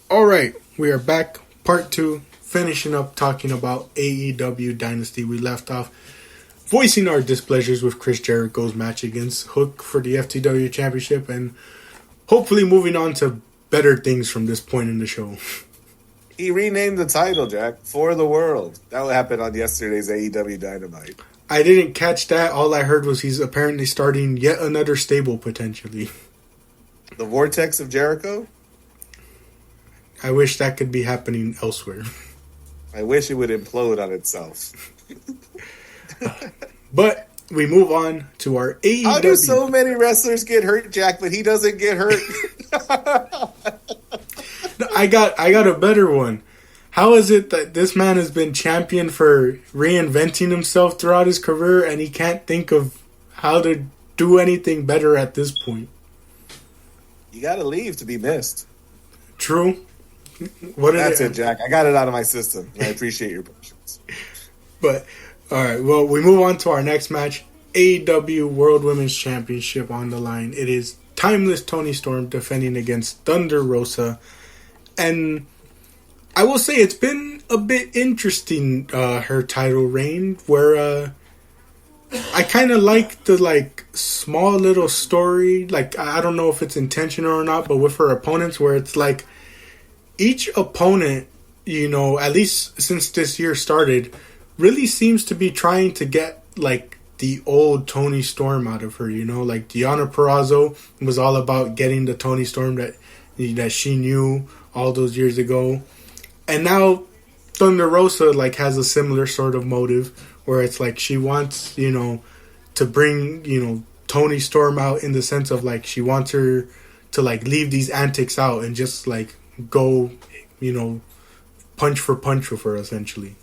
All right, we are back. Part 2, finishing up talking about AEW Dynasty. We left off voicing our displeasures with Chris Jericho's match against Hook for the FTW Championship and hopefully moving on to better things from this point in the show. He renamed the title, Jack, For the World. That happened on yesterday's AEW Dynamite. I didn't catch that. All I heard was he's apparently starting yet another stable, potentially. The Vortex of Jericho? I wish that could be happening elsewhere. I wish it would implode on itself. But we move on to our AEW. How do so many wrestlers get hurt, Jack, but he doesn't get hurt? I got a better one. How is it that this man has been champion for reinventing himself throughout his career and he can't think of how to do anything better at this point? You gotta leave to be missed. True. That's it, Jack. I got it out of my system. I appreciate your patience. But, alright, well, we move on to our next match. AEW World Women's Championship on the line. It is Timeless Toni Storm defending against Thunder Rosa. And I will say it's been a bit interesting, her title reign, where I kind of like the small little story. I don't know if it's intentional or not, but with her opponents, where it's like each opponent, at least since this year started, really seems to be trying to get the old Toni Storm out of her. Deonna Purrazzo was all about getting the Toni Storm that she knew all those years ago. And now Thunder Rosa has a similar sort of motive where it's she wants, to bring, Toni Storm out in the sense of she wants her to leave these antics out and just go, punch for punch with her essentially.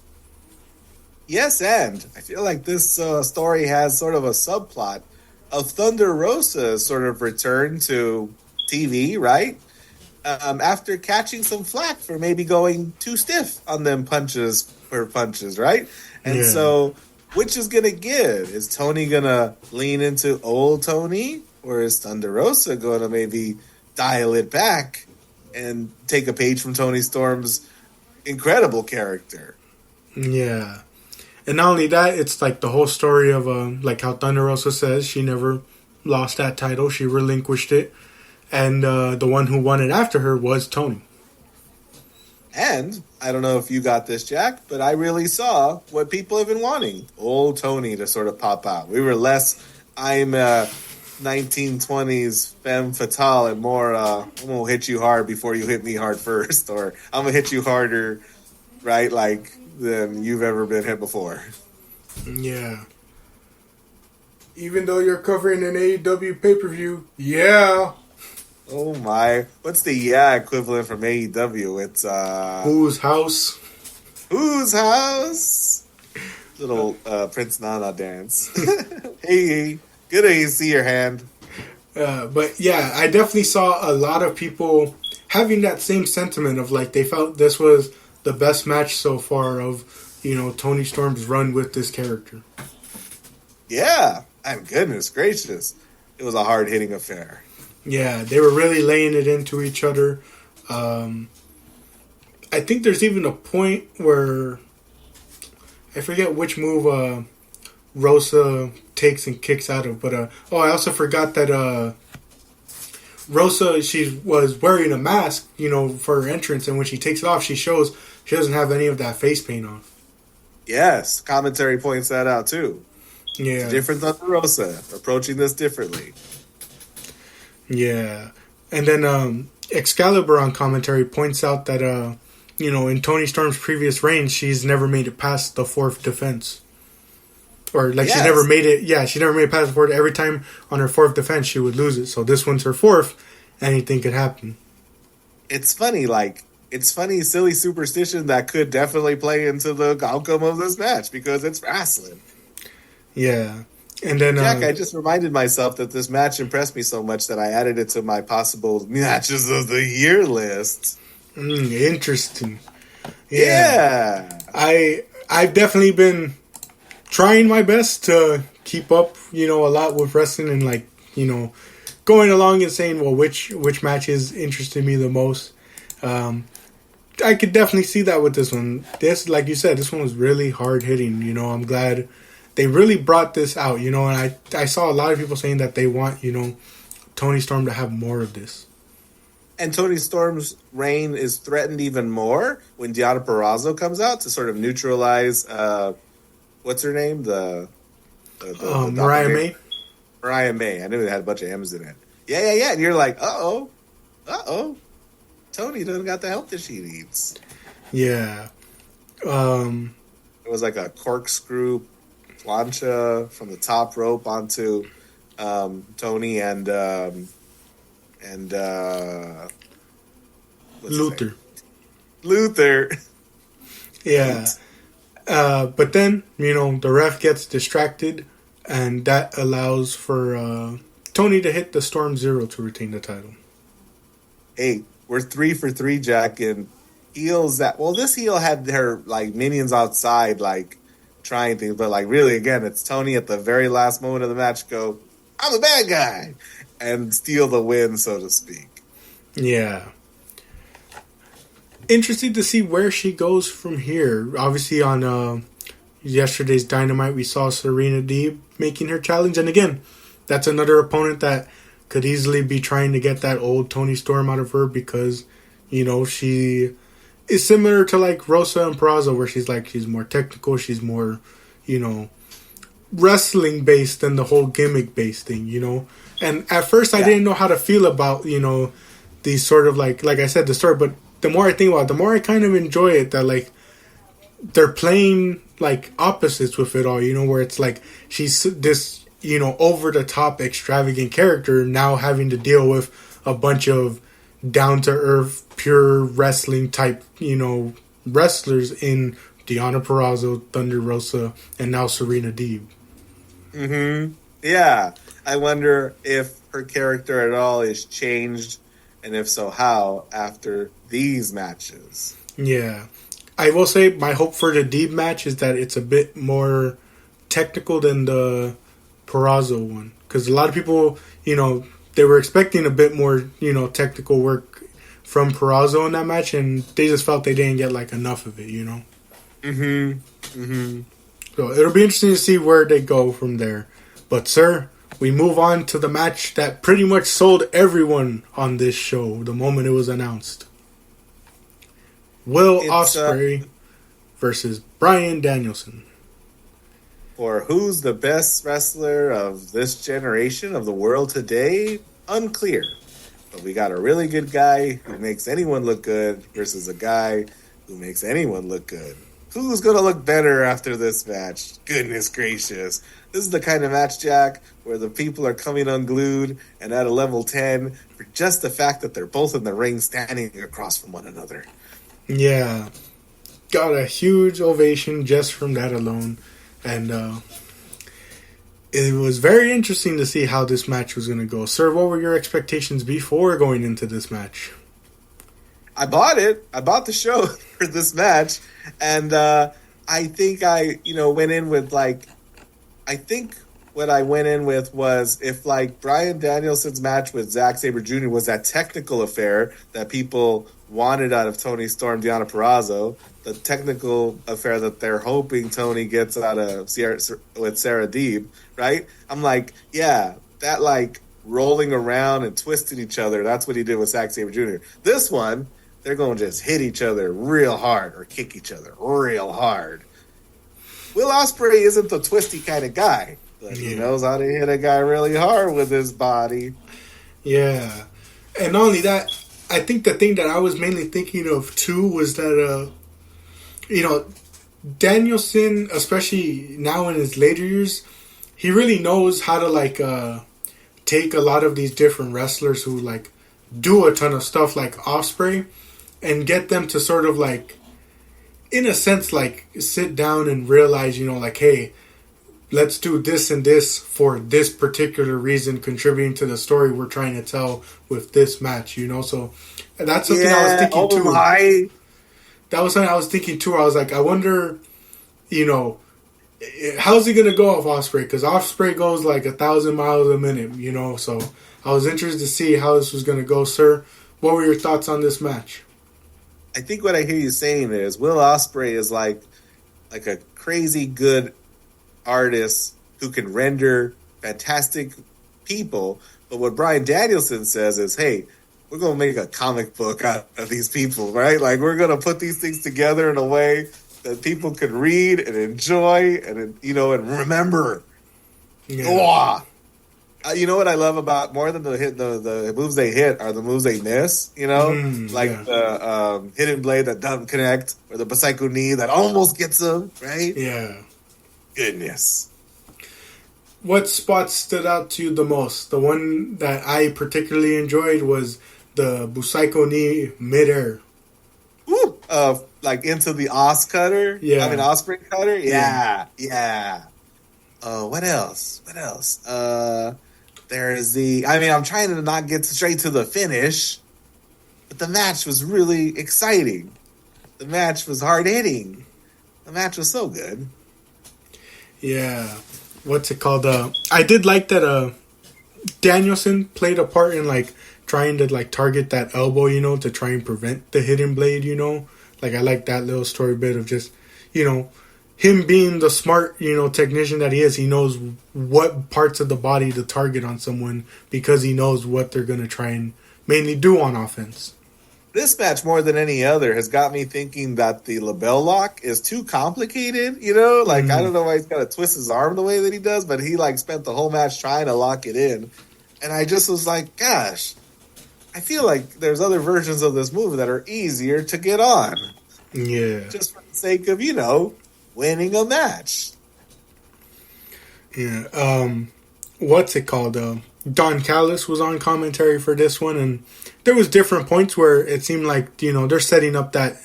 Yes, and I feel like this story has sort of a subplot of Thunder Rosa's sort of return to TV, right? After catching some flack for maybe going too stiff on them punches, right? And so, which is going to give? Is Toni going to lean into old Toni? Or is Thunder Rosa going to maybe dial it back and take a page from Toni Storm's incredible character? Yeah. And not only that, it's the whole story of how Thunder Rosa says she never lost that title. She relinquished it. And the one who won it after her was Toni. And I don't know if you got this, Jack, but I really saw what people have been wanting. Old Toni to sort of pop out. We were less, I'm a 1920s femme fatale and more, I'm going to hit you hard before you hit me hard first. Or I'm going to hit you harder, right, than you've ever been hit before. Yeah. Even though you're covering an AEW pay-per-view, yeah. Oh my. What's the equivalent from AEW? It's Whose House? Whose House? Little Prince Nana dance. Hey, good to see your hand. But yeah, I definitely saw a lot of people having that same sentiment of they felt this was the best match so far of, Toni Storm's run with this character. Yeah. And goodness gracious. It was a hard-hitting affair. Yeah, they were really laying it into each other. I think there's even a point where I forget which move Rosa takes and kicks out of, but I also forgot that Rosa, she was wearing a mask, for her entrance, and when she takes it off, she shows she doesn't have any of that face paint on. Yes, commentary points that out too. Yeah, it's different than Rosa approaching this differently. Yeah. And then Excalibur on commentary points out that, in Toni Storm's previous reign, she's never made it past the fourth defense. Or, she never made it, she never made it past the fourth. Every time on her fourth defense, she would lose it. So this one's her fourth, anything could happen. It's funny, silly superstition that could definitely play into the outcome of this match because it's wrestling. Yeah. And then, Jack, I just reminded myself that this match impressed me so much that I added it to my possible matches of the year list. Interesting. Yeah. I've definitely been trying my best to keep up, a lot with wrestling and going along and saying, well, which matches interested me the most. I could definitely see that with this one. This, like you said, this one was really hard hitting. You know, I'm glad they really brought this out. You know, and I saw a lot of people saying that they want, you know, Tony Storm to have more of this. And Tony Storm's reign is threatened even more when Deonna Purrazzo comes out to sort of neutralize, what's her name? The Mariah May. Mariah May. I knew it had a bunch of M's in it. Yeah. And you're like, uh-oh. Tony doesn't got the help that she needs. Yeah. It was like a corkscrew plancha from the top rope onto Tony and Luther. Yeah. But then, you know, the ref gets distracted, and that allows for Tony to hit the Storm Zero to retain the title. Hey, we're 3 for 3, Jack, and heels that... Well, this heel had her, like, minions outside, like, trying things, but, like, really, again, it's Tony at the very last moment of the match go, I'm the bad guy, and steal the win, so to speak. Yeah. Interesting to see where she goes from here. Obviously, on yesterday's Dynamite, we saw Serena Deeb making her challenge, and again, that's another opponent that could easily be trying to get that old Tony Storm out of her because, you know, she is similar to like Rosa and Purrazzo, where she's more technical, she's more, you know, wrestling based than the whole gimmick based thing, you know. And at first, I didn't know how to feel about, you know, these sort of like I said, the story. But the more I think about it, the more I kind of enjoy it. That like they're playing like opposites with it all, you know, where it's like she's this, you know, over the top extravagant character now having to deal with a bunch of down to earth, pure wrestling type, you know, wrestlers in Deonna Purrazzo, Thunder Rosa, and now Serena Deeb. Mm-hmm. Yeah. I wonder if her character at all is changed, and if so, how after these matches. Yeah. I will say my hope for the Deeb match is that it's a bit more technical than the Purrazzo one. Because a lot of people, you know, they were expecting a bit more, you know, technical work from Purrazzo in that match, and they just felt they didn't get, like, enough of it, you know? So it'll be interesting to see where they go from there. But, sir, we move on to the match that pretty much sold everyone on this show the moment it was announced. Will Ospreay versus Bryan Danielson. For who's the best wrestler of this generation of the world today? Unclear. But we got a really good guy who makes anyone look good versus a guy who makes anyone look good. Who's going to look better after this match? Goodness gracious. This is the kind of match, Jack, where the people are coming unglued and at a level 10 for just the fact that they're both in the ring standing across from one another. Yeah. Got a huge ovation just from that alone. And it was very interesting to see how this match was going to go. Sir, what were your expectations before going into this match? I bought it. I bought the show for this match. And I think I, went in with, I think what I went in with was if, Bryan Danielson's match with Zack Sabre Jr. was that technical affair that people wanted out of Tony Storm, Deonna Purrazzo, the technical affair that they're hoping Tony gets out of with Sarah Deeb, right? I'm like, yeah, that, rolling around and twisting each other, that's what he did with Zack Sabre Jr. This one, they're going to just hit each other real hard or kick each other real hard. Will Ospreay isn't the twisty kind of guy, but he knows how to hit a guy really hard with his body. Yeah. And not only that, I think the thing that I was mainly thinking of, too, was that, Danielson, especially now in his later years, he really knows how to, take a lot of these different wrestlers who, do a ton of stuff like Ospreay and get them to sort of, in a sense, sit down and realize, hey, let's do this and this for this particular reason, contributing to the story we're trying to tell with this match, So that's something I was thinking too. That was something I was thinking too. I was like, I wonder, how's he going to go off Ospreay? Because Ospreay goes 1,000 miles a minute, So I was interested to see how this was going to go, sir. What were your thoughts on this match? I think what I hear you saying is Will Ospreay is like a crazy good artist who can render fantastic people. But what Bryan Danielson says is, hey, we're going to make a comic book out of these people, right? Like, we're going to put these things together in a way that people can read and enjoy and, you know, and remember. Yeah. You know what I love about more than the moves they hit are the moves they miss, you know? The hidden blade that doesn't connect or the Psycho knee that almost gets them, right? Yeah. Goodness. What spot stood out to you the most? The one that I particularly enjoyed was the Busaiko knee midair. Ooh, like into the Cutter? Yeah. I mean, Osprey Cutter? Yeah. What else? There's I'm trying to not get straight to the finish, but the match was really exciting. The match was hard-hitting. The match was so good. Yeah. What's it called? I did like that Danielson played a part in, like, trying to, like, target that elbow, you know, to try and prevent the hidden blade, you know? Like, I like that little story bit of just, you know, him being the smart, you know, technician that he is. He knows what parts of the body to target on someone because he knows what they're going to try and mainly do on offense. This match, more than any other, has got me thinking that the label lock is too complicated, you know? Like, I don't know why he's got to twist his arm the way that he does, but he, like, spent the whole match trying to lock it in. And I just was like, gosh, I feel like there's other versions of this move that are easier to get on. Yeah. Just for the sake of, you know, winning a match. Yeah. What's it called? Don Callis was on commentary for this one, and there was different points where it seemed like, you know, they're setting up that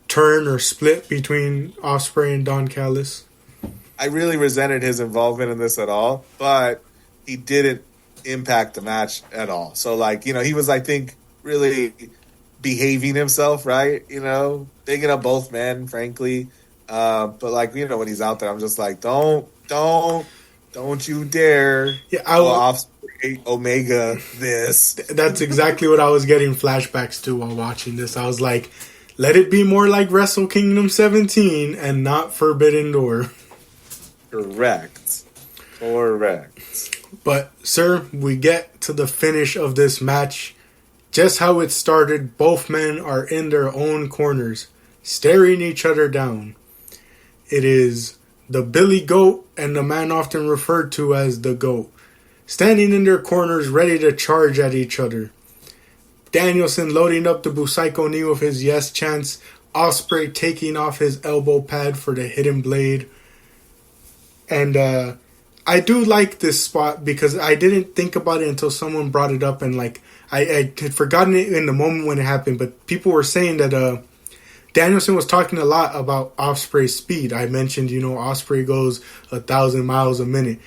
turn or split between Ospreay and Don Callis. I really resented his involvement in this at all, but he didn't impact the match at all. So, like, you know, he was, I think, really behaving himself, right? You know, bigging up both men, frankly. But, like, you know, when he's out there, I'm just like, don't you dare. Yeah, Ospreay Omega this. That's exactly what I was getting flashbacks to while watching this. I was like, let it be more like Wrestle Kingdom 17 and not Forbidden Door. Correct. But, sir, we get to the finish of this match. Just how it started, both men are in their own corners, staring each other down. It is the Billy Goat and the man often referred to as the Goat, standing in their corners ready to charge at each other. Danielson loading up the Busaiko knee with his yes chance, Ospreay taking off his elbow pad for the hidden blade. And I do like this spot because I didn't think about it until someone brought it up, and like I had forgotten it in the moment when it happened, but people were saying that Danielson was talking a lot about Ospreay's speed. I mentioned, you know, Ospreay goes 1,000 miles a minute.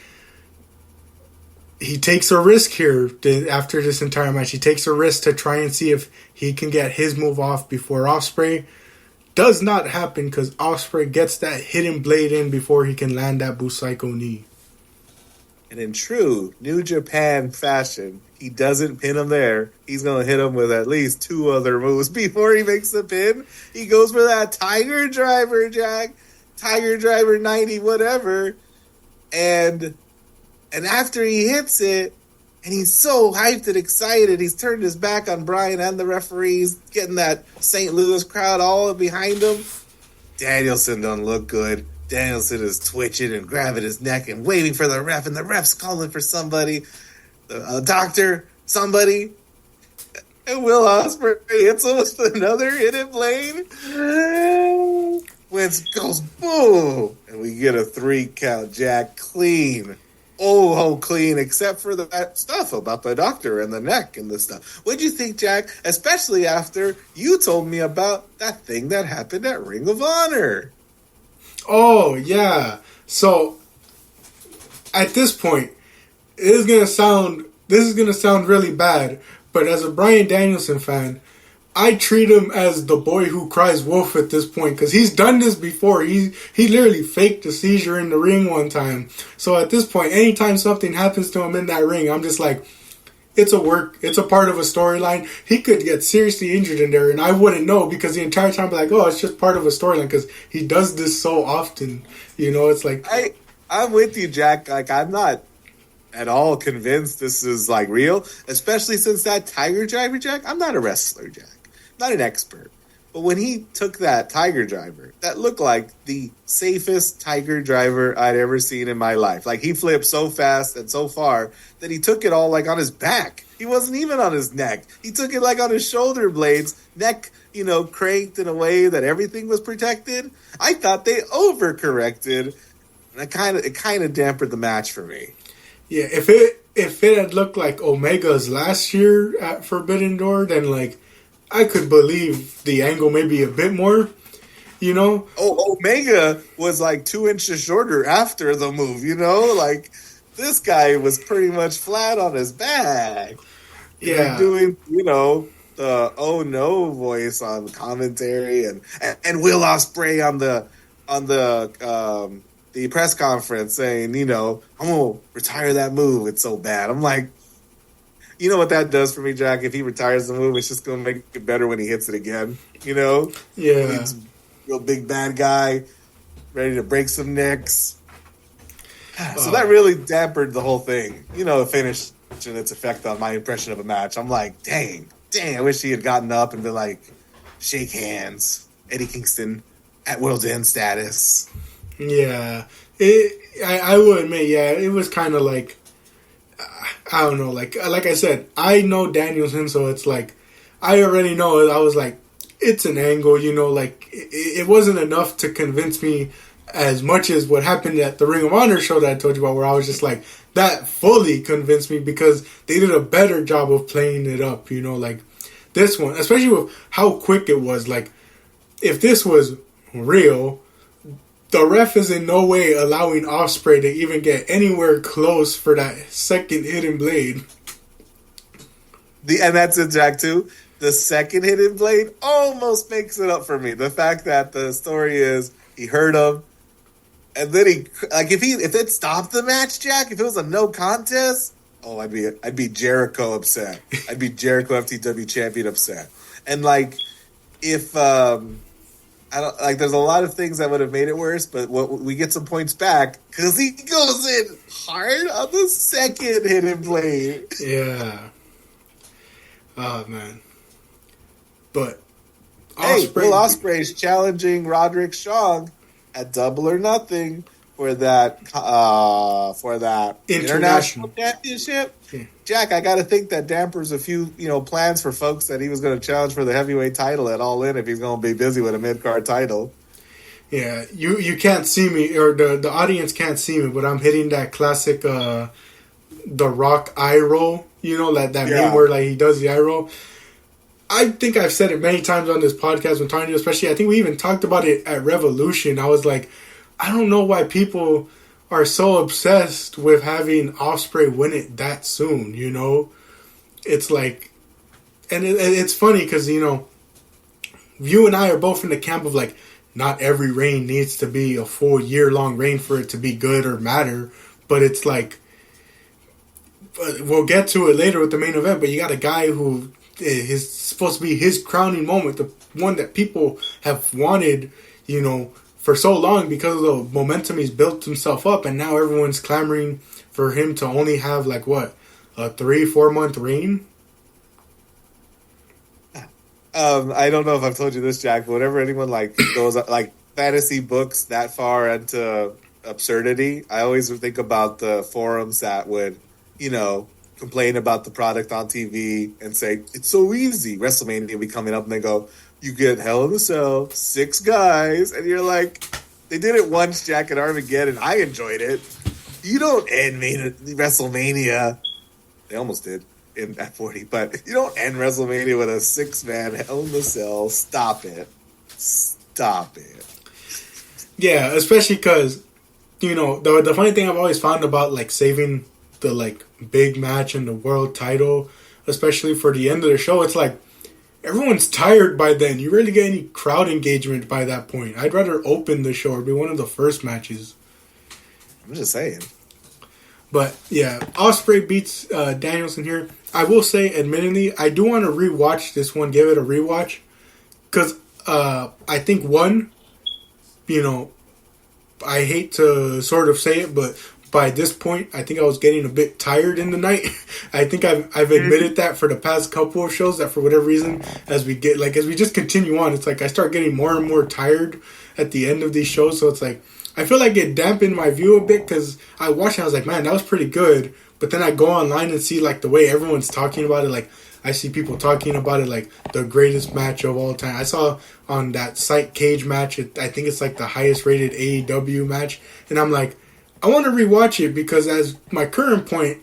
He takes a risk here after this entire match. He takes a risk to try and see if he can get his move off before Ospreay. Does not happen because Ospreay gets that hidden blade in before he can land that Busaiko knee. And in true New Japan fashion, he doesn't pin him there. He's going to hit him with at least two other moves before he makes the pin. He goes for that Tiger Driver, Jack. Tiger Driver 90, whatever. And after he hits it, and he's so hyped and excited, he's turned his back on Bryan and the referees, getting that St. Louis crowd all behind him. Danielson don't look good. Danielson is twitching and grabbing his neck and waving for the ref, and the ref's calling for somebody, a doctor, somebody. And Will Ospreay hits him with another hidden blade. Wentz goes boom, and we get a 3 count, Jack, clean. Oh, clean, except for that stuff about the doctor and the neck and the stuff. What'd you think, Jack? Especially after you told me about that thing that happened at Ring of Honor. Oh, yeah. So, at this point, this is gonna sound really bad, but as a Bryan Danielson fan, I treat him as the boy who cries wolf at this point, because he's done this before. He literally faked a seizure in the ring one time. So at this point, anytime something happens to him in that ring, I'm just like, it's a part of a storyline. He could get seriously injured in there, and I wouldn't know because the entire time I'd be like, oh, it's just part of a storyline because he does this so often. It's like I'm with you, Jack. Like, I'm not at all convinced this is like real, especially since that Tiger Driver, Jack. I'm not a wrestler, Jack. I'm not an expert. But when he took that Tiger Driver, that looked like the safest Tiger Driver I'd ever seen in my life. Like, he flipped so fast and so far that he took it all like on his back. He wasn't even on his neck. He took it like on his shoulder blades, neck, cranked in a way that everything was protected. I thought they overcorrected, and it kind of dampened the match for me. Yeah, if it had looked like Omega's last year at Forbidden Door, then like I could believe the angle maybe a bit more, Oh, Omega was like 2 inches shorter after the move, Like, this guy was pretty much flat on his back. Yeah. Doing, the oh no voice on commentary and Will Ospreay on the press conference saying, I'm going to retire that move. It's so bad. I'm like, you know what that does for me, Jack? If he retires the move, it's just going to make it better when he hits it again. Yeah. He's a real big bad guy, ready to break some necks. So that really dampened the whole thing. The finish and its effect on my impression of a match. I'm like, dang, I wish he had gotten up and been like, shake hands, Eddie Kingston at World's End status. Yeah. I will admit, it was kind of like, I don't know, like I said, I know Danielson, so it's like, I already know it. I was like, it's an angle, like, it wasn't enough to convince me as much as what happened at the Ring of Honor show that I told you about, where I was just like, that fully convinced me because they did a better job of playing it up, like this one, especially with how quick it was. Like, if this was real, the ref is in no way allowing Ospreay to even get anywhere close for that second hidden blade. And that's it, Jack, too. The second hidden blade almost makes it up for me. The fact that the story is he hurt him, and then if it stopped the match, Jack, if it was a no contest, I'd be Jericho upset. I'd be Jericho FTW champion upset. And like, if I don't like, there's a lot of things that would have made it worse, but we get some points back because he goes in hard on the second hidden blade. Yeah. Oh man. But Will Ospreay's challenging Roderick Strong at Double or Nothing for that international championship. Yeah. Jack, I got to think that dampers a few plans for folks that he was going to challenge for the heavyweight title at All In if he's going to be busy with a mid-card title. Yeah, you can't see me, or the audience can't see me, but I'm hitting that classic The Rock eye roll. That meme where like he does the eye roll. I think I've said it many times on this podcast when talking to you, especially, I think we even talked about it at Revolution. I was like, I don't know why people are so obsessed with having Ospreay win it that soon, It's like, and it's funny because, you and I are both in the camp of like, not every reign needs to be a full year-long reign for it to be good or matter, but it's like, we'll get to it later with the main event, but you got a guy who is supposed to be his crowning moment, the one that people have wanted, for so long because of the momentum he's built himself up, and now everyone's clamoring for him to only have like what, a 3-4 month reign. I don't know if I've told you this, Jack, but whenever anyone like goes like fantasy books that far into absurdity, I always think about the forums that would, complain about the product on TV and say, it's so easy. WrestleMania will be coming up and they go, you get Hell in a Cell, 6 guys, and you're like, they did it once, Jack, at Armageddon. I enjoyed it. You don't end WrestleMania. They almost did at 40, but you don't end WrestleMania with a 6-man Hell in a Cell. Stop it. Yeah, especially because, the funny thing I've always found about like saving the like big match and the world title, especially for the end of the show, it's like everyone's tired by then. You rarely get any crowd engagement by that point. I'd rather open the show or be one of the first matches. I'm just saying. But yeah, Ospreay beats Danielson here. I will say, admittedly, I do want to rewatch this one, give it a rewatch, because I think you know, I hate to sort of say it, but by this point, I think I was getting a bit tired in the night. I think I've admitted that for the past couple of shows, that for whatever reason, as we just continue on, it's like I start getting more and more tired at the end of these shows. So it's like, I feel like it dampened my view a bit, because I watched it, I was like, man, that was pretty good. But then I go online and see like the way everyone's talking about it, like I see people talking about it like the greatest match of all time. I saw on that site Cage Match, I think it's like the highest rated AEW match, and I'm like, I want to rewatch it, because as my current point,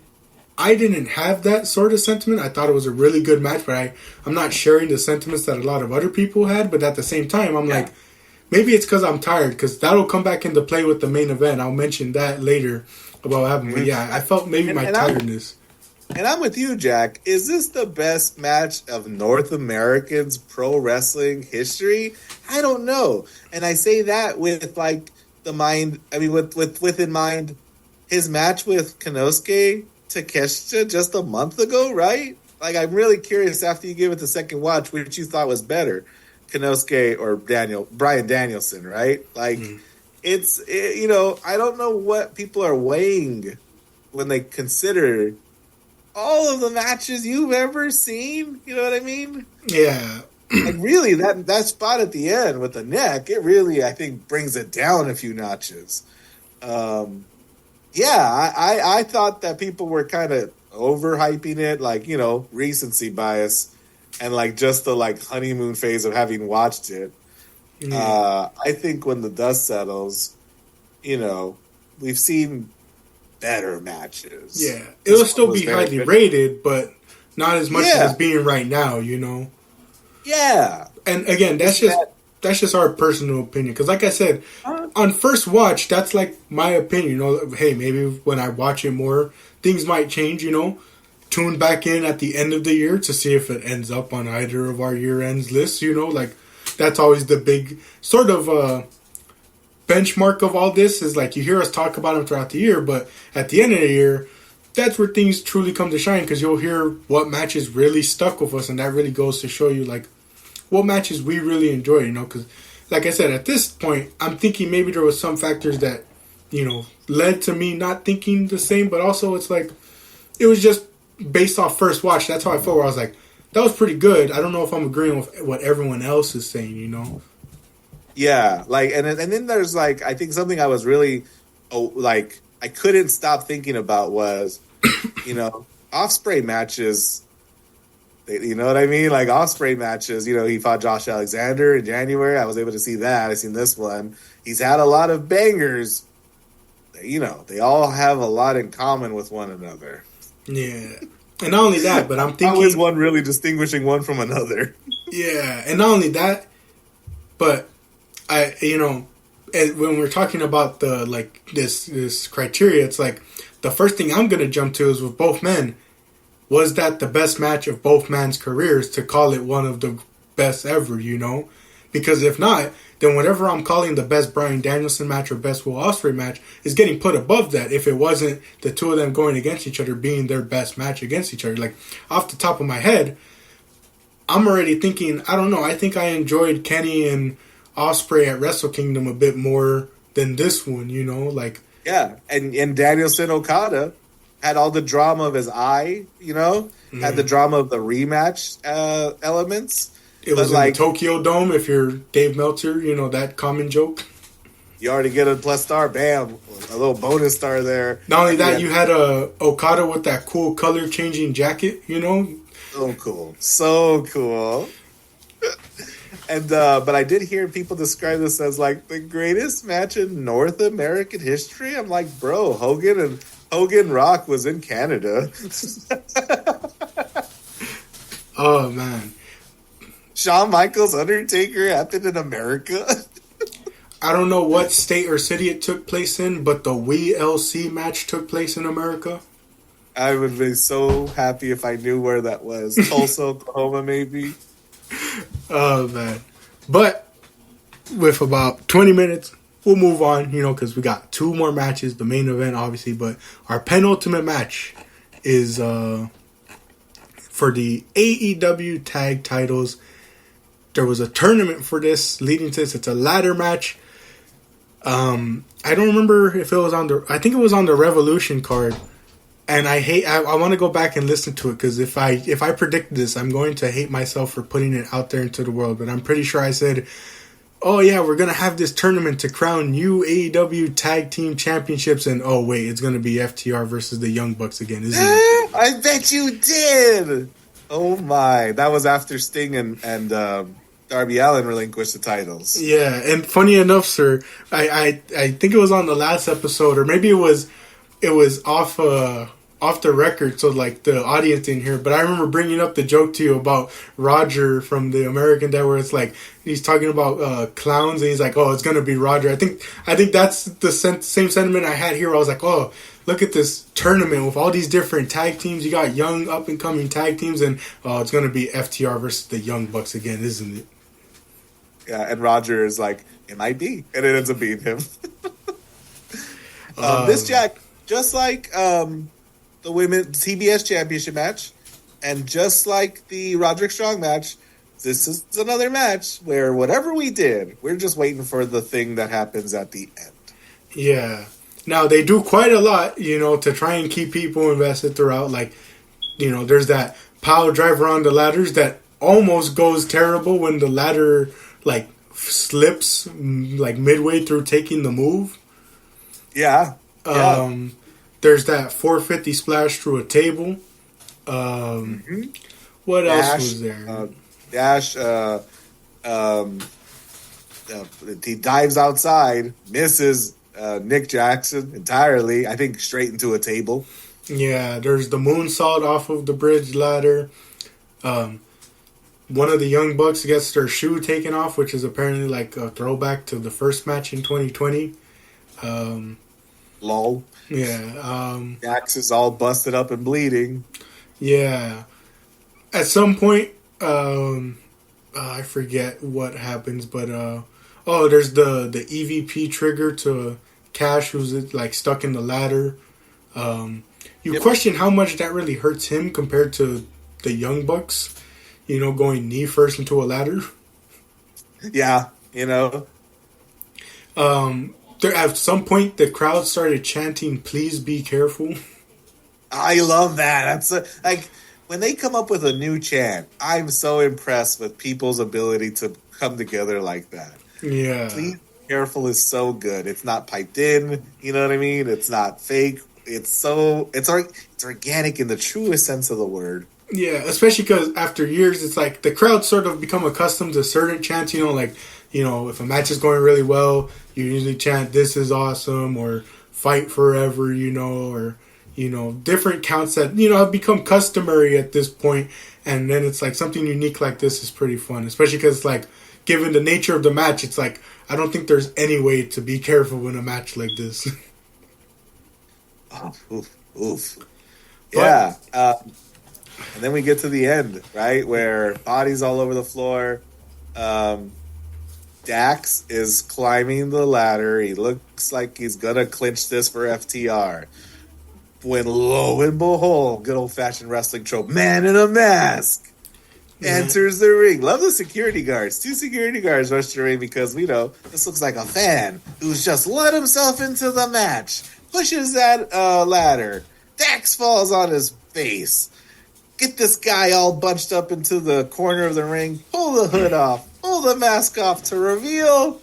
I didn't have that sort of sentiment. I thought it was a really good match, but I'm not sharing the sentiments that a lot of other people had. But at the same time, I'm like, maybe it's because I'm tired, because that'll come back into play with the main event. I'll mention that later about what happened. But yeah, I felt maybe my tiredness. And I'm with you, Jack. Is this the best match of North American's pro wrestling history? I don't know. And I say that with like the mind, I mean, with in mind his match with Konosuke Takeshita just a month ago, right? Like, I'm really curious, after you give it the second watch, which you thought was better, Konosuke or Bryan Danielson, right? Like, you know, I don't know what people are weighing when they consider all of the matches you've ever seen. You know what I mean? Yeah. And really, that spot at the end with the neck, it really, I think, brings it down a few notches. Yeah, I thought that people were kind of overhyping it, like, you know, recency bias, and like just the like honeymoon phase of having watched it. I think when the dust settles, you know, we've seen better matches. Yeah, it'll still be highly rated, but not as much as it's being right now, you know? Yeah. And again, that's just our personal opinion. Because like I said, on first watch, that's like my opinion. You know, hey, maybe when I watch it more, things might change, you know? Tune back in at the end of the year to see if it ends up on either of our year-ends lists, you know? Like, that's always the big sort of benchmark of all this, is like you hear us talk about them throughout the year, but at the end of the year, that's where things truly come to shine, because you'll hear what matches really stuck with us, and that really goes to show you like what matches we really enjoy, you know? Because like I said, at this point, I'm thinking maybe there was some factors that, you know, led to me not thinking the same, but also it's like it was just based off first watch. That's how I felt, where I was like, that was pretty good. I don't know if I'm agreeing with what everyone else is saying, you know? Yeah, like, and then there's like, I think something I was really, like, I couldn't stop thinking about was, you know, Ospreay matches. You know what I mean? Like, Ospreay matches. You know, he fought Josh Alexander in January. I was able to see that. I seen this one. He's had a lot of bangers. You know, they all have a lot in common with one another. Yeah, and not only that, but I'm thinking, how is one really distinguishing one from another? Yeah, and not only that, but you know, when we're talking about the like this criteria, it's like the first thing I'm gonna jump to is with both men. Was that the best match of both men's careers to call it one of the best ever? You know, because if not, then whatever I'm calling the best Bryan Danielson match or best Will Ospreay match is getting put above that. If it wasn't the two of them going against each other being their best match against each other, like off the top of my head, I'm already thinking, I don't know. I think I enjoyed Kenny and Ospreay at Wrestle Kingdom a bit more than this one, you know, like, yeah. And Danielson Okada had all the drama of his eye, you know, had the drama of the rematch elements. It was like the Tokyo Dome. If you're Dave Meltzer, you know that common joke. You already get a plus star, bam, a little bonus star there. Not only that, you had Okada with that cool color changing jacket, you know. So cool. And but I did hear people describe this as like the greatest match in North American history. I'm like, bro, Hogan Rock was in Canada. Oh man, Shawn Michaels Undertaker happened in America. I don't know what state or city it took place in, but the WLC match took place in America. I would be so happy if I knew where that was. Tulsa, Oklahoma, maybe. Oh man, but with about 20 minutes we'll move on, because we got 2 more matches, the main event, obviously, but our penultimate match is for the AEW tag titles. There was a tournament for this, leading to this. It's a ladder match. I don't remember if it was I think it was on the Revolution card. And I want to go back and listen to it, because if I predict this, I'm going to hate myself for putting it out there into the world. But I'm pretty sure I said, oh yeah, we're going to have this tournament to crown new AEW Tag Team Championships. And oh wait, it's going to be FTR versus the Young Bucks again, isn't it? I bet you did! Oh my. That was after Sting and Darby Allin relinquished the titles. Yeah, and funny enough, sir, I think it was on the last episode, or maybe it was off the record, so like the audience didn't hear. But I remember bringing up the joke to you about Roger from the American Dad, where it's like he's talking about clowns, and he's like, "Oh, it's gonna be Roger." I think that's the same sentiment I had here. I was like, "Oh, look at this tournament with all these different tag teams. You got young up and coming tag teams, and it's gonna be FTR versus the Young Bucks again, isn't it?" Yeah, and Roger is like, "It might be," and it ends up being him. This Jack, just like the women's TBS Championship match, and just like the Roderick Strong match, this is another match where whatever we did, we're just waiting for the thing that happens at the end. Yeah. Now, they do quite a lot, to try and keep people invested throughout. Like, there's that power driver on the ladders that almost goes terrible when the ladder, like, slips, like, midway through taking the move. Yeah. There's that 450 splash through a table. What else was there? Dash. He dives outside, misses Nick Jackson entirely. I think straight into a table. Yeah, there's the moonsault off of the bridge ladder. One of the Young Bucks gets their shoe taken off, which is apparently like a throwback to the first match in 2020. Lol. Yeah. Dax is all busted up and bleeding. Yeah. At some point, I forget what happens, but there's the EVP trigger to Cash, who's like stuck in the ladder. You question how much that really hurts him compared to the Young Bucks, going knee first into a ladder. Yeah, At some point, the crowd started chanting, "Please be careful." I love that. That's like when they come up with a new chant. I'm so impressed with people's ability to come together like that. Yeah, "Please be careful" is so good. It's not piped in. You know what I mean? It's not fake. It's organic in the truest sense of the word. Yeah, especially because after years, it's like the crowd sort of become accustomed to certain chants. If a match is going really well, you usually chant, "This is awesome," or "Fight forever," or, different counts that, have become customary at this point. And then it's like something unique like this is pretty fun, especially because, like, given the nature of the match, it's like, I don't think there's any way to be careful in a match like this. Oh, oof. Yeah. And then we get to the end, right, where bodies all over the floor. Dax is climbing the ladder. He looks like he's going to clinch this for FTR. When lo and behold, good old-fashioned wrestling trope, man in a mask enters the ring. Love the security guards. 2 security guards rush the ring because, this looks like a fan who's just let himself into the match. Pushes that ladder. Dax falls on his face. Get this guy all bunched up into the corner of the ring. Pull the hood off. Pull the mask off to reveal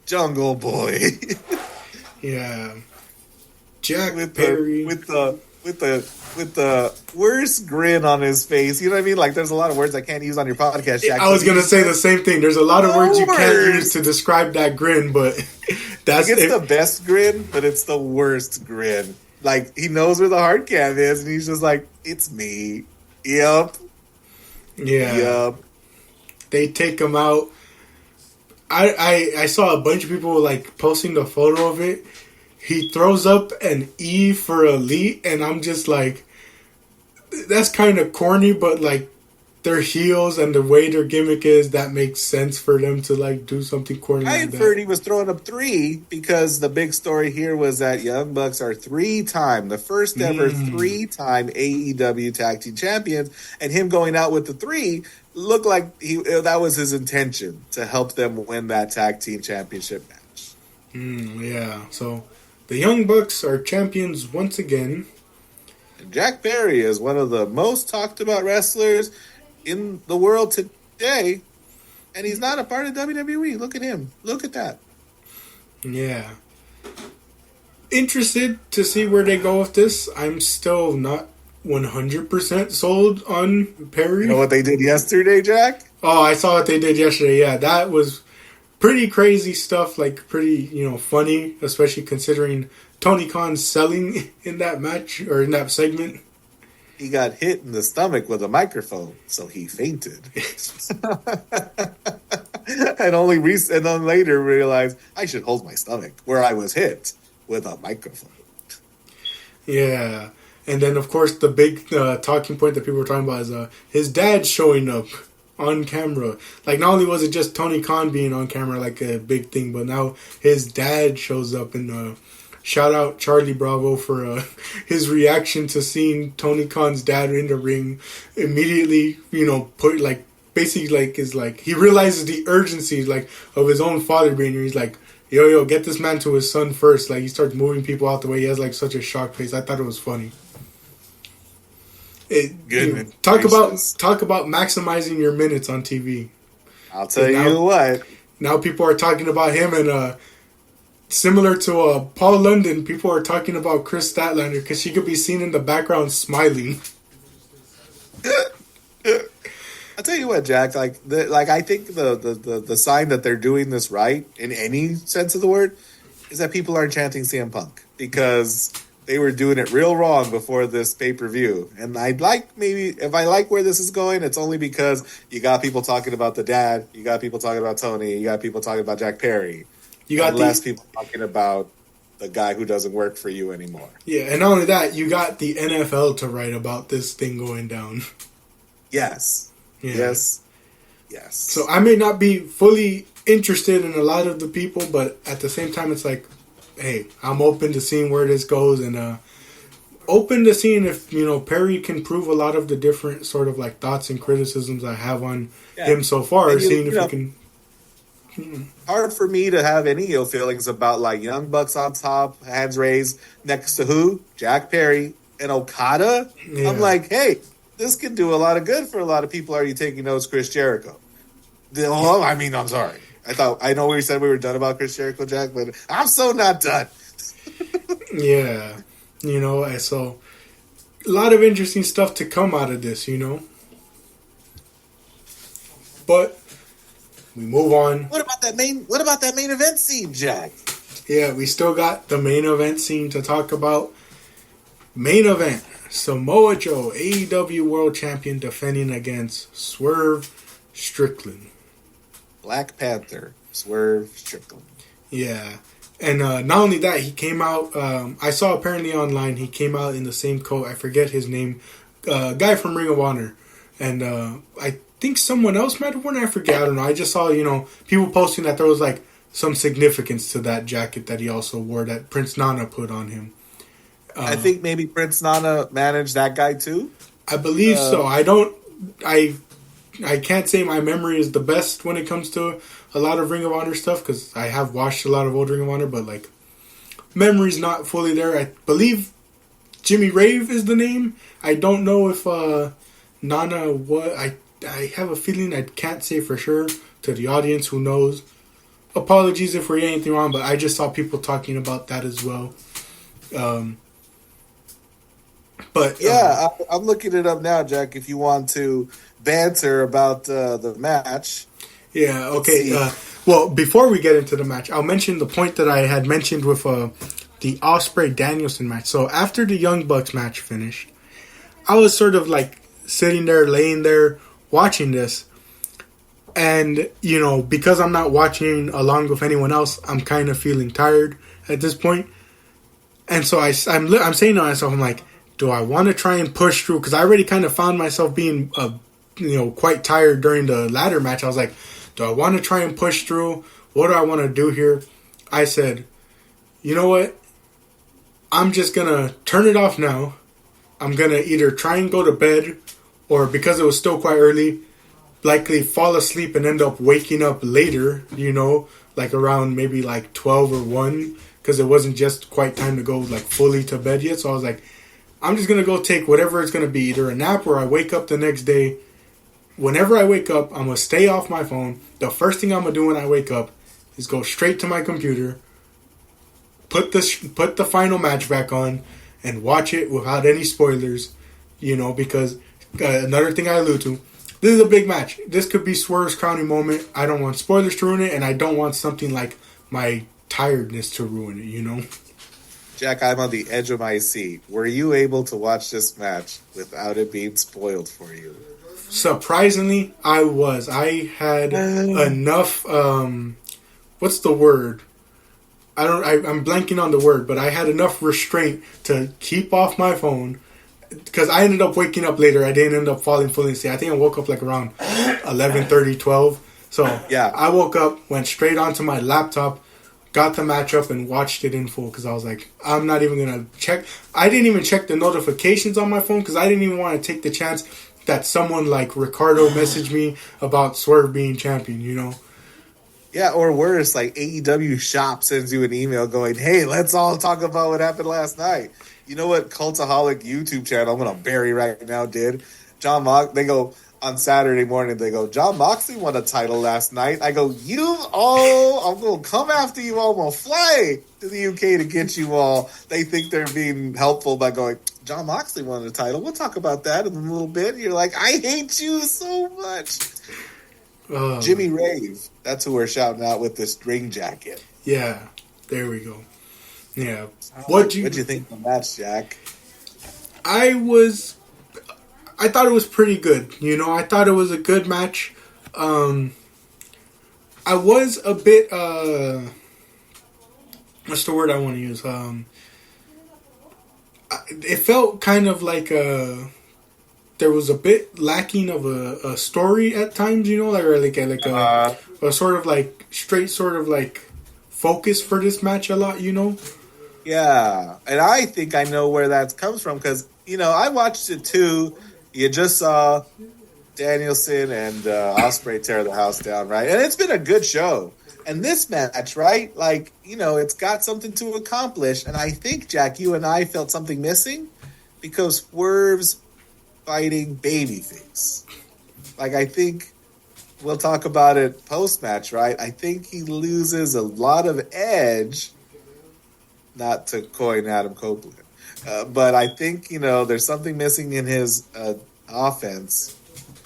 Jungle Boy. Yeah, Jack with Perry with the worst grin on his face. You know what I mean? Like, there's a lot of words I can't use on your podcast, Jack. I was gonna say the same thing. There's a lot of words you can't use to describe that grin, but it's the best grin, but it's the worst grin. Like, he knows where the hard cam is, and he's just like, "It's me." Yep. Yeah. Yep. They take him out. I saw a bunch of people like posting the photo of it. He throws up an E for elite, and I'm just like, that's kind of corny, but like they're heels and the way their gimmick is, that makes sense for them to like do something corny I like inferred that. he was throwing up 3 because the big story here was that Young Bucks are the first ever 3-time AEW Tag Team Champions, and him going out with the 3 looked like that was his intention, to help them win that Tag Team Championship match. Yeah, so the Young Bucks are champions once again. And Jack Perry is one of the most talked about wrestlers in the world today, and he's not a part of WWE. Look at him. Look at that. Yeah. Interested to see where they go with this. I'm still not 100% sold on Perry. You know what they did yesterday, Jack? Oh, I saw what they did yesterday. Yeah, that was pretty crazy stuff. Like, pretty, funny, especially considering Tony Khan's selling in that match, or in that segment. He got hit in the stomach with a microphone, so he fainted. and then later realized I should hold my stomach where I was hit with a microphone. Yeah. And then, of course, the big talking point that people were talking about is his dad showing up on camera. Like, not only was it just Tony Khan being on camera, like a big thing, but now his dad shows up. And shout out Charlie Bravo for his reaction to seeing Tony Khan's dad in the ring. Immediately, put like, basically like, is like, he realizes the urgency like of his own father being here. He's like, yo, get this man to his son first. Like, he starts moving people out the way. He has like such a shocked face. I thought it was funny. Talk about maximizing your minutes on TV. I'll tell you what. Now people are talking about him, and similar to Paul London, people are talking about Chris Statlander because she could be seen in the background smiling. I'll tell you what, Jack. I think the sign that they're doing this right in any sense of the word is that people aren't chanting CM Punk, because they were doing it real wrong before this pay-per-view. And if I like where this is going, it's only because you got people talking about the dad, you got people talking about Tony, you got people talking about Jack Perry. You got less people talking about the guy who doesn't work for you anymore. Yeah, and not only that, you got the NFL to write about this thing going down. Yes. Yeah. Yes. So I may not be fully interested in a lot of the people, but at the same time, it's like, hey, I'm open to seeing where this goes, and open to seeing if Perry can prove a lot of the different sort of like thoughts and criticisms I have on him so far. Seeing if he can. Hard for me to have any ill feelings about like Young Bucks on top, hands raised next to who? Jack Perry and Okada. Yeah. I'm like, hey, this can do a lot of good for a lot of people. Are you taking notes, Chris Jericho? I'm sorry. I know we said we were done about Chris Jericho, Jack, but I'm so not done. Yeah. So a lot of interesting stuff to come out of this, But we move on. What about that main event scene, Jack? Yeah, we still got the main event scene to talk about. Main event. Samoa Joe, AEW World Champion, defending against Swerve Strickland. Black Panther, Swerve Strickland. Yeah. And not only that, he came out, I saw apparently online, he came out in the same coat, I forget his name, guy from Ring of Honor. And I think someone else might have worn it, I forget, I don't know. I just saw, people posting that there was like some significance to that jacket that he also wore that Prince Nana put on him. I think maybe Prince Nana managed that guy too? I believe so. I can't say my memory is the best when it comes to a lot of Ring of Honor stuff, because I have watched a lot of old Ring of Honor, but like memory's not fully there. I believe Jimmy Rave is the name. I don't know if Nana I have a feeling, I can't say for sure to the audience who knows. Apologies if we're getting anything wrong, but I just saw people talking about that as well. But yeah, I'm looking it up now, Jack, if you want to banter about the match. Yeah, okay. Well, before we get into the match, I'll mention the point that I had mentioned with the Ospreay-Danielson match. So after the Young Bucks match finished, I was sort of like sitting there, laying there, watching this. And, because I'm not watching along with anyone else, I'm kind of feeling tired at this point. And so I'm saying to myself, I'm like, do I want to try and push through? Because I already kind of found myself being quite tired during the ladder match. I was like, do I want to try and push through? What do I want to do here? I said, you know what? I'm just going to turn it off now. I'm going to either try and go to bed, or because it was still quite early, likely fall asleep and end up waking up later, like around maybe like 12 or 1, because it wasn't just quite time to go like fully to bed yet. So I was like, I'm just going to go take whatever it's going to be, either a nap or I wake up the next day. Whenever I wake up, I'm going to stay off my phone. The first thing I'm going to do when I wake up is go straight to my computer, put the final match back on, and watch it without any spoilers, because another thing I allude to, this is a big match. This could be Swerve's crowning moment. I don't want spoilers to ruin it, and I don't want something like my tiredness to ruin it, Jack, I'm on the edge of my seat. Were you able to watch this match without it being spoiled for you? Surprisingly, I was. I had enough, what's the word? I'm blanking on the word, but I had enough restraint to keep off my phone, because I ended up waking up later. I didn't end up falling fully asleep. I think I woke up like around 11:30, 12. So yeah, I woke up, went straight onto my laptop, got the match up, and watched it in full, because I was like, I'm not even going to check. I didn't even check the notifications on my phone, because I didn't even want to take the chance that someone like Ricardo messaged me about Swerve being champion, Yeah, or worse, like AEW Shop sends you an email going, hey, let's all talk about what happened last night. You know what Cultaholic YouTube channel I'm going to bury right now did? They go, on Saturday morning, they go, John Moxley won a title last night. I go, I'm going to come after you all. I'm going to fly to the UK to get you all. They think they're being helpful by going, John Moxley won a title. We'll talk about that in a little bit. You're like, I hate you so much. Jimmy Rave. That's who we're shouting out with this ring jacket. Yeah, there we go. Yeah. What'd you think of the match, Jack? I thought it was pretty good. I thought it was a good match. I was a bit, what's the word I want to use? It felt kind of like there was a bit lacking of a story at times, a sort of like straight sort of like focus for this match a lot, Yeah, and I think I know where that comes from, because, I watched it too. You just saw Danielson and Ospreay tear the house down, right? And it's been a good show. And this match, right, like, it's got something to accomplish. And I think, Jack, you and I felt something missing, because Swerve's fighting babyface. Like, I think we'll talk about it post-match, right? I think he loses a lot of edge, not to coin Adam Copeland. But I think, there's something missing in his offense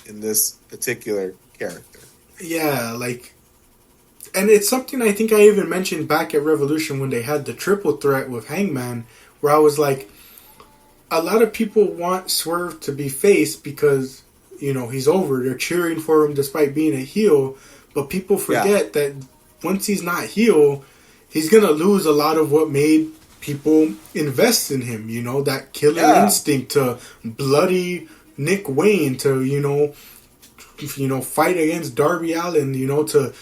in this particular character. Yeah, and it's something I think I even mentioned back at Revolution when they had the triple threat with Hangman, where I was like, a lot of people want Swerve to be face because, he's over. They're cheering for him despite being a heel. But people forget that once he's not heel, he's going to lose a lot of what made people invest in him. That killer instinct to bloody Nick Wayne, to, fight against Darby Allin, to...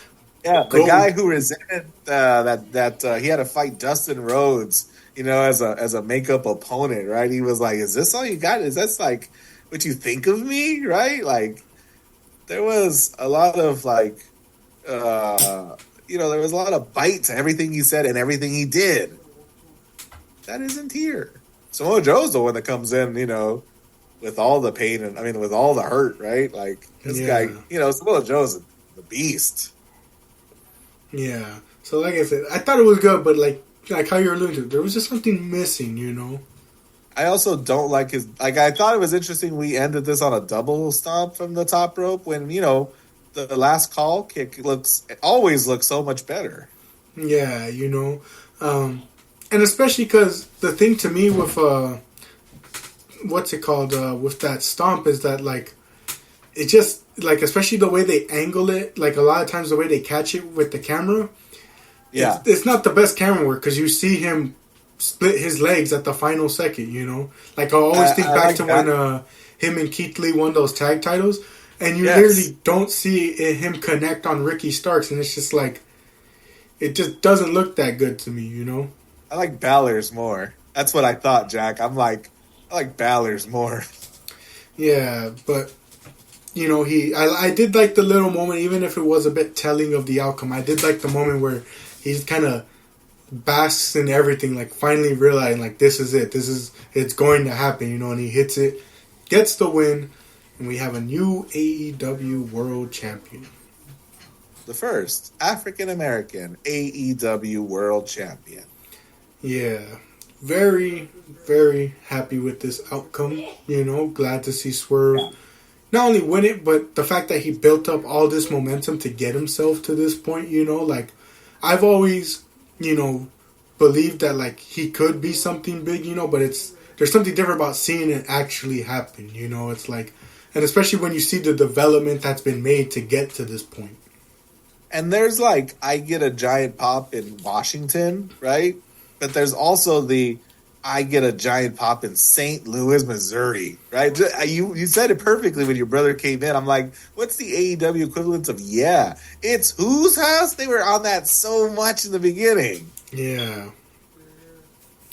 Yeah, the guy who resented that he had to fight Dustin Rhodes, as a makeup opponent, right? He was like, "Is this all you got? Is that like what you think of me?" Right? Like, there was a lot of there was a lot of bite to everything he said and everything he did. That isn't here. Samoa Joe's the one that comes in, with all the pain and with all the hurt, right? Like, this guy, Samoa Joe's the beast. Yeah. So like I said, I thought it was good, but like how you're alluding to, there was just something missing, I also don't like his... I thought it was interesting we ended this on a double stomp from the top rope when, the last call kick always looks so much better. Yeah, and especially because the thing to me with, what's it called, with that stomp is that, like, it just, like, especially the way they angle it, like, a lot of times the way they catch it with the camera, it's not the best camera work, because you see him split his legs at the final second, Like, I always think back to when him and Keith Lee won those tag titles, And you literally don't see him connect on Ricky Starks, and it's just like, it just doesn't look that good to me, you know? I like Balor's more. That's what I thought, Jack. I like Balor's more. Yeah, but, you know, I did like the little moment, even if it was a bit telling of the outcome. I did like the moment where he's kind of basks in everything, like finally realizing, like, this is it. It's going to happen, you know, and he hits it, gets the win, and we have a new AEW World Champion. The first African-American AEW World Champion. Yeah. Very, very happy with this outcome, you know. Glad to see Swerve not only win it, but the fact that he built up all this momentum to get himself to this point, you know. Like, I've always, you know, believed that, like, he could be something big, you know, but there's something different about seeing it actually happen, you know. It's like, and especially when you see the development that's been made to get to this point. And there's, like, I get a giant pop in Washington, right? But there's also I get a giant pop in St. Louis, Missouri, right? You said it perfectly when your brother came in. I'm like, what's the AEW equivalent of, it's whose house? They were on that so much in the beginning. Yeah.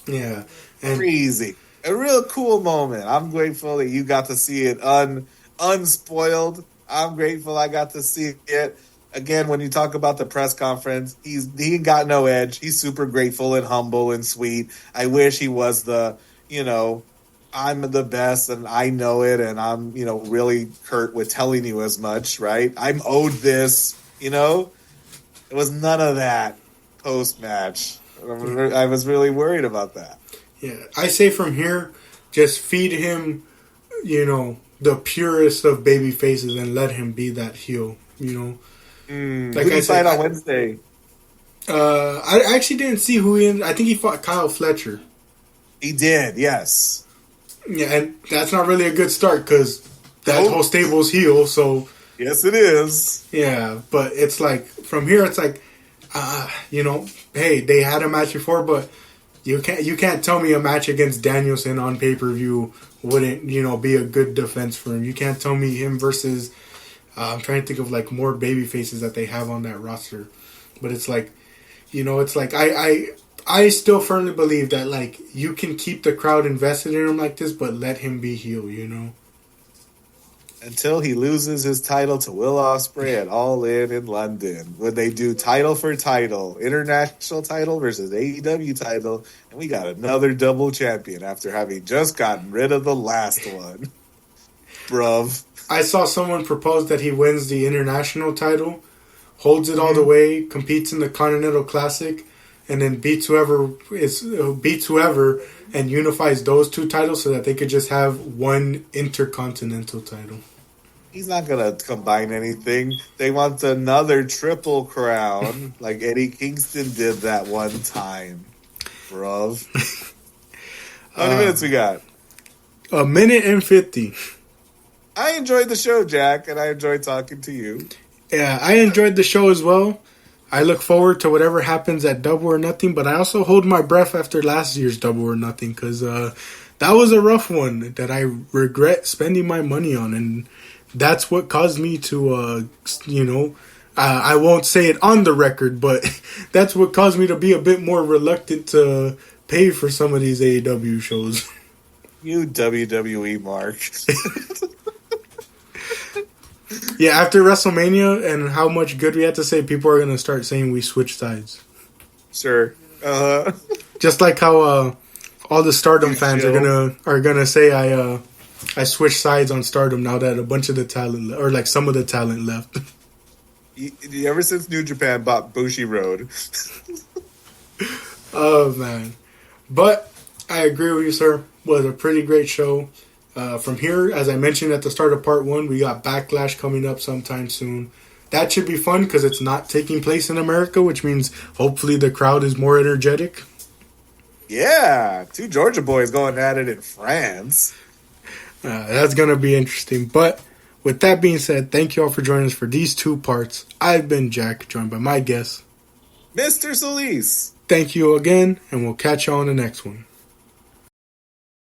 Yeah. And crazy. A real cool moment. I'm grateful that you got to see it unspoiled. I'm grateful I got to see it. Again, when you talk about the press conference, he got no edge. He's super grateful and humble and sweet. I wish he was the, you know, I'm the best and I know it and I'm, you know, really hurt with telling you as much, right? I'm owed this, you know? There was none of that post-match. I was really worried about that. Yeah, I say from here, just feed him, you know, the purest of baby faces and let him be that heel, you know? Like who did he fight on Wednesday? I actually didn't see who he. I think he fought Kyle Fletcher. He did, yes. Yeah, and that's not really a good start because that whole stable's heel. So yes, it is. Yeah, but it's like from here, it's like, you know, hey, they had a match before, but you can't tell me a match against Danielson on pay-per-view wouldn't, you know, be a good defense for him. You can't tell me him versus. I'm trying to think of like more baby faces that they have on that roster, but it's like, you know, it's like I still firmly believe that like you can keep the crowd invested in him like this, but let him be heel, you know, until he loses his title to Will Ospreay at All In London when they do title for title, international title versus AEW title, and we got another double champion after having just gotten rid of the last one, bruv. I saw someone propose that he wins the international title, holds it all the way, competes in the Continental Classic, and then beats whoever and unifies those two titles so that they could just have one Intercontinental title. He's not going to combine anything. They want another triple crown like Eddie Kingston did that one time, bruv. How many minutes we got? 1:50. I enjoyed the show, Jack, and I enjoyed talking to you. Yeah, I enjoyed the show as well. I look forward to whatever happens at Double or Nothing, but I also hold my breath after last year's Double or Nothing because that was a rough one that I regret spending my money on, and that's what caused me to, you know, I won't say it on the record, but that's what caused me to be a bit more reluctant to pay for some of these AEW shows. You WWE Mark. Yeah, after WrestleMania and how much good we had to say, people are going to start saying we switched sides. Sure. Just like how all the Stardom fans are gonna say I switched sides on Stardom now that a bunch of the talent or like some of the talent left. Ever since New Japan bought Bushi Road. Oh man, but I agree with you, sir. Was a pretty great show. From here, as I mentioned at the start of part 1, we got Backlash coming up sometime soon. That should be fun because it's not taking place in America, which means hopefully the crowd is more energetic. Yeah, 2 Georgia boys going at it in France. That's going to be interesting. But with that being said, thank you all for joining us for these 2 parts. I've been Jack, joined by my guest, Mr. Solis. Thank you again, and we'll catch you on the next one.